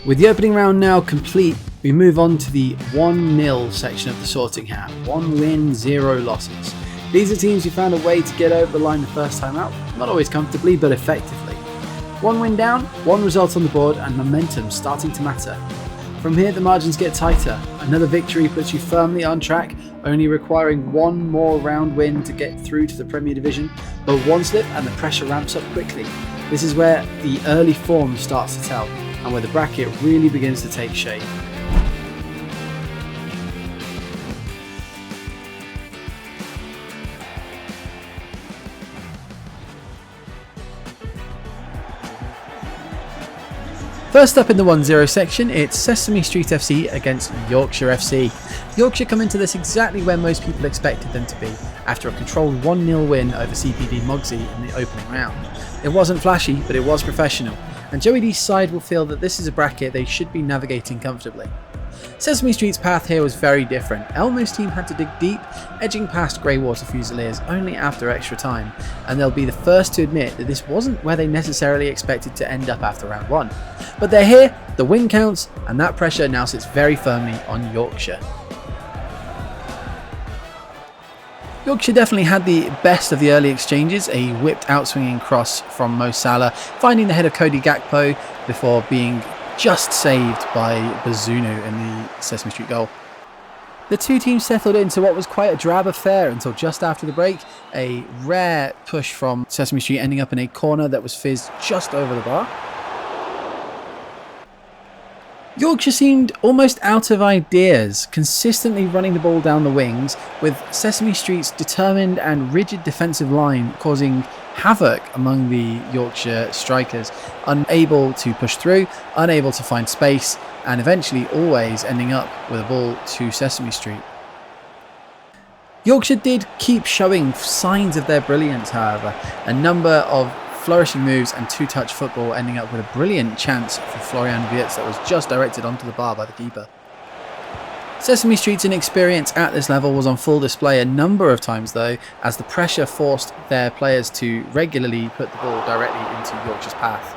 With the opening round now complete, we move on to the 1-0 section of the sorting hat. 1 win, 0 losses. These are teams who found a way to get over the line the first time out, not always comfortably, but effectively. 1 win down, 1 result on the board, and momentum starting to matter. From here the margins get tighter. Another victory puts you firmly on track, only requiring 1 more round win to get through to the Premier Division, but 1 slip and the pressure ramps up quickly. This is where the early form starts to tell, and where the bracket really begins to take shape. First up in the 1-0 section, it's Sesame Street FC against Yorkshire FC. Yorkshire come into this exactly where most people expected them to be, after a controlled 1-0 win over CPD Mogsy in the opening round. It wasn't flashy, but it was professional, and Joey D's side will feel that this is a bracket they should be navigating comfortably. Sesame Street's path here was very different. Elmo's team had to dig deep, edging past Greywater Fusiliers only after extra time, and they'll be the first to admit that this wasn't where they necessarily expected to end up after round 1. But they're here, the win counts, and that pressure now sits very firmly on Yorkshire. Yorkshire definitely had the best of the early exchanges, a whipped outswinging cross from Mo Salah, finding the head of Cody Gakpo before being just saved by Bazunu in the Sesame Street goal. The two teams settled into what was quite a drab affair until just after the break, a rare push from Sesame Street ending up in a corner that was fizzed just over the bar. Yorkshire seemed almost out of ideas, consistently running the ball down the wings, with Sesame Street's determined and rigid defensive line causing havoc among the Yorkshire strikers, unable to push through, unable to find space, and eventually always ending up with a ball to Sesame Street. Yorkshire did keep showing signs of their brilliance, however, a number of flourishing moves and two-touch football, ending up with a brilliant chance for Florian Wirtz that was just directed onto the bar by the keeper. Sesame Street's inexperience at this level was on full display a number of times though, as the pressure forced their players to regularly put the ball directly into Yorkshire's path.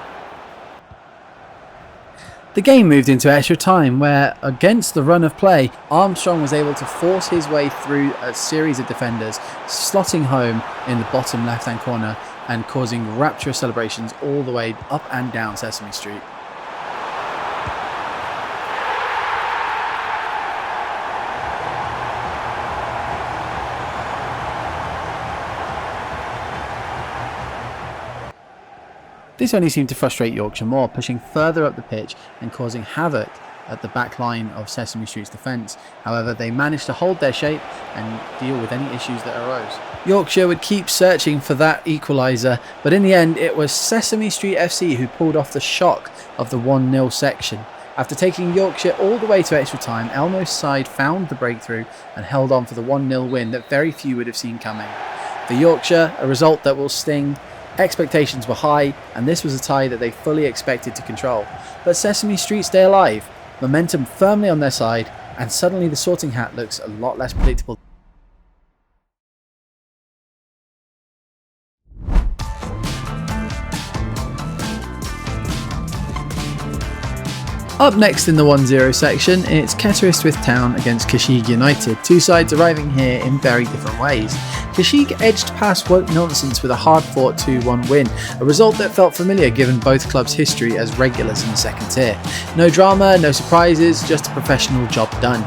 The game moved into extra time where, against the run of play, Armstrong was able to force his way through a series of defenders, slotting home in the bottom left-hand corner and causing rapturous celebrations all the way up and down Sesame Street. This only seemed to frustrate Yorkshire more, pushing further up the pitch and causing havoc at the back line of Sesame Street's defence. However, they managed to hold their shape and deal with any issues that arose. Yorkshire would keep searching for that equaliser, but in the end it was Sesame Street FC who pulled off the shock of the 1-0 section. After taking Yorkshire all the way to extra time, Elmo's side found the breakthrough and held on for the 1-0 win that very few would have seen coming. For Yorkshire, a result that will sting. Expectations were high, and this was a tie that they fully expected to control. But Sesame Street stay alive, momentum firmly on their side, and suddenly the sorting hat looks a lot less predictable. Up next in the 1-0 section, it's Ketterystwyth Town against Kheshig United, two sides arriving here in very different ways. Kheshig edged past Woke Nonsense with a hard-fought 2-1 win, a result that felt familiar given both clubs' history as regulars in the second tier. No drama, no surprises, just a professional job done.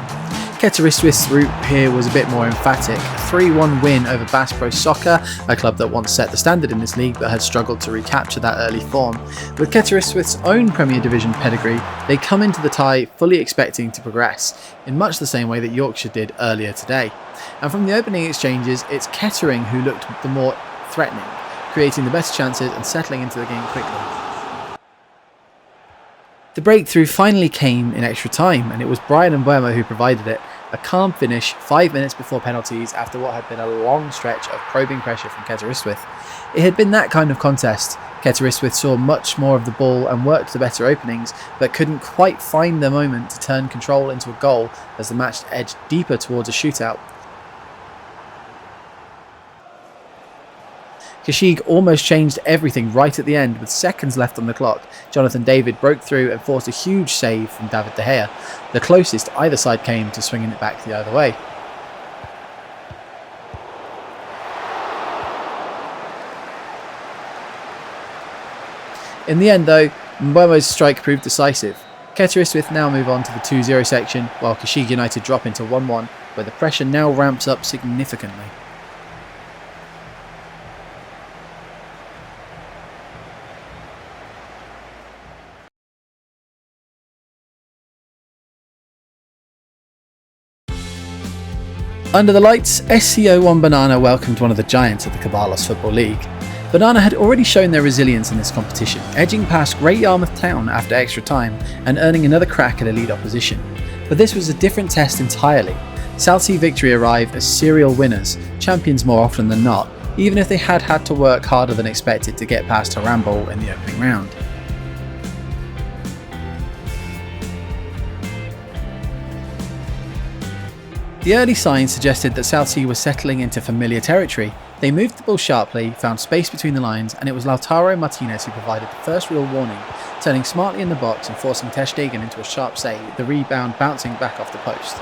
Ketterystwyth's route here was a bit more emphatic, a 3-1 win over Bass Pro Soccer, a club that once set the standard in this league but had struggled to recapture that early form. With Ketterystwyth's own Premier Division pedigree, they come into the tie fully expecting to progress, in much the same way that Yorkshire did earlier today. And from the opening exchanges, it's Kettering who looked the more threatening, creating the better chances and settling into the game quickly. The breakthrough finally came in extra time, and it was Brian Mbeumo who provided it. A calm finish 5 minutes before penalties after what had been a long stretch of probing pressure from Ketterystwyth. It had been that kind of contest. Ketterystwyth saw much more of the ball and worked the better openings, but couldn't quite find the moment to turn control into a goal as the match edged deeper towards a shootout. Kheshig almost changed everything right at the end with seconds left on the clock. Jonathan David broke through and forced a huge save from David De Gea, the closest either side came to swinging it back the other way. In the end though, Mbomo's strike proved decisive. Ketterystwyth now move on to the 2-0 section, while Kheshig United drop into 1-1, where the pressure now ramps up significantly. Under the lights, SCO1 Banana welcomed one of the giants of the Kobalos Football League. Banana had already shown their resilience in this competition, edging past Great Yarmouth Town after extra time and earning another crack at elite opposition. But this was a different test entirely. Southsea victory arrived as serial winners, champions more often than not, even if they had had to work harder than expected to get past Harambol in the opening round. The early signs suggested that Southsea was settling into familiar territory. They moved the ball sharply, found space between the lines, and it was Lautaro Martinez who provided the first real warning, turning smartly in the box and forcing Kheshig into a sharp save, the rebound bouncing back off the post.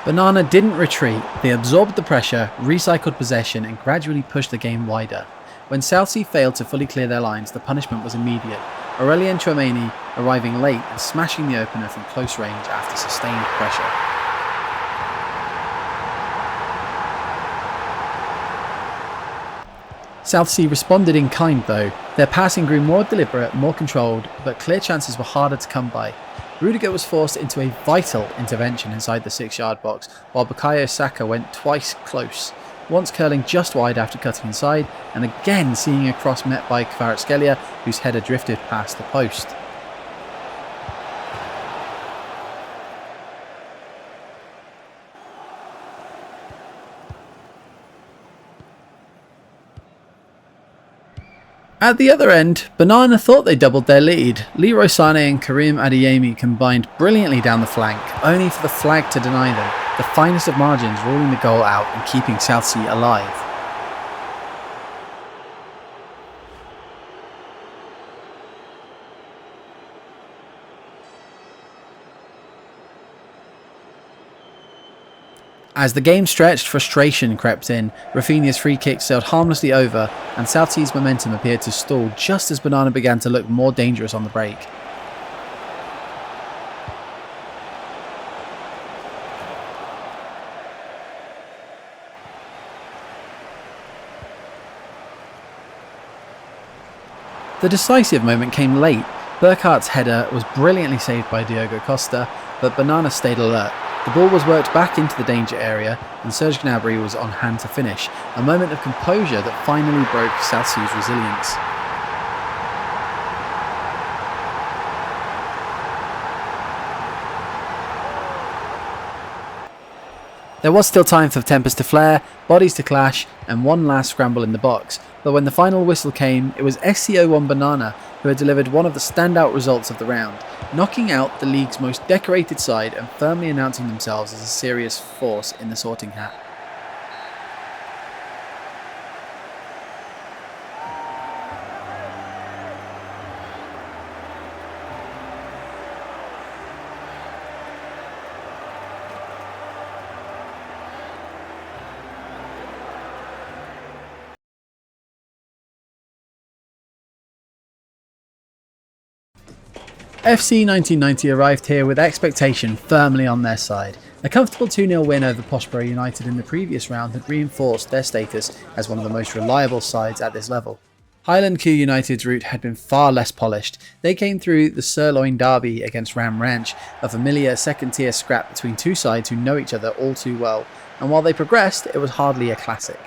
Banana didn't retreat, they absorbed the pressure, recycled possession and gradually pushed the game wider. When Southsea failed to fully clear their lines, the punishment was immediate, Aurelien Tchouameni arriving late and smashing the opener from close range after sustained pressure. Southsea responded in kind though. Their passing grew more deliberate, more controlled, but clear chances were harder to come by. Rudiger was forced into a vital intervention inside the 6-yard box, while Bukayo Saka went twice close, once curling just wide after cutting inside, and again seeing a cross met by Kvaratskhelia, whose header drifted past the post. At the other end, Banana thought they doubled their lead. Leroy Sané and Karim Adeyemi combined brilliantly down the flank, only for the flag to deny them, the finest of margins ruling the goal out and keeping Southsea alive. As the game stretched, frustration crept in. Rafinha's free kick sailed harmlessly over, and Southsea's momentum appeared to stall just as Banana began to look more dangerous on the break. The decisive moment came late. Burkhardt's header was brilliantly saved by Diogo Costa, but Banana stayed alert. The ball was worked back into the danger area and Serge Gnabry was on hand to finish, a moment of composure that finally broke Southsea's resilience. There was still time for tempers to flare, bodies to clash and one last scramble in the box, but when the final whistle came, it was SCO1 Banana who had delivered one of the standout results of the round, knocking out the league's most decorated side and firmly announcing themselves as a serious force in the sorting hat. FC 1990 arrived here with expectation firmly on their side. A comfortable 2-0 win over Poshborough United in the previous round had reinforced their status as one of the most reliable sides at this level. Highland Coo United's route had been far less polished. They came through the Sirloin derby against Ram Ranch, a familiar second-tier scrap between two sides who know each other all too well, and while they progressed, it was hardly a classic.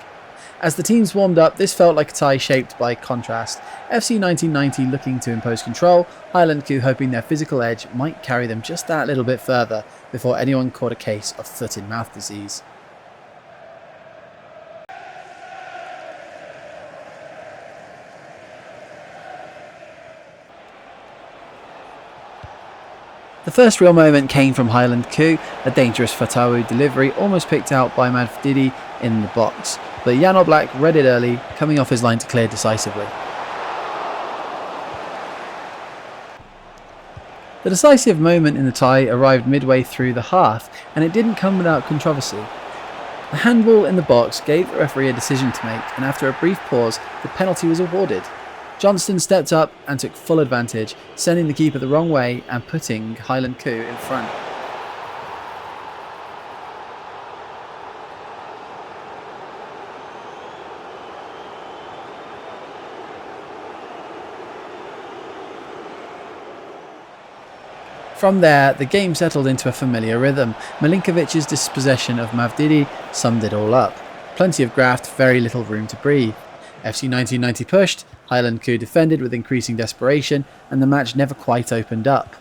As the teams warmed up, this felt like a tie shaped by contrast. FC 1990 looking to impose control, Highland Coo hoping their physical edge might carry them just that little bit further before anyone caught a case of foot-and-mouth disease. The first real moment came from Highland Coo, a dangerous Fatawu delivery almost picked out by Mavdidi in the box, but Jan Black read it early, coming off his line to clear decisively. The decisive moment in the tie arrived midway through the half, and it didn't come without controversy. The handball in the box gave the referee a decision to make, and after a brief pause, the penalty was awarded. Johnston stepped up and took full advantage, sending the keeper the wrong way and putting Highland Coo in front. From there, the game settled into a familiar rhythm. Milinkovic's dispossession of Mavdidi summed it all up. Plenty of graft, very little room to breathe. FC 1990 pushed, Highland Coo defended with increasing desperation, and the match never quite opened up.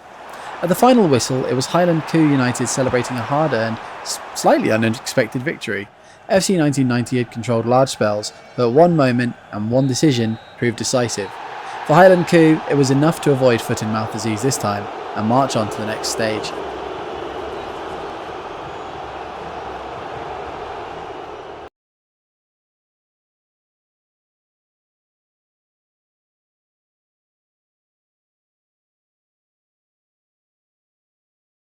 At the final whistle, it was Highland Coo United celebrating a hard-earned, slightly unexpected victory. FC 1990 had controlled large spells, but one moment and one decision proved decisive. For Highland Coo, it was enough to avoid foot-and-mouth disease this time, and march on to the next stage.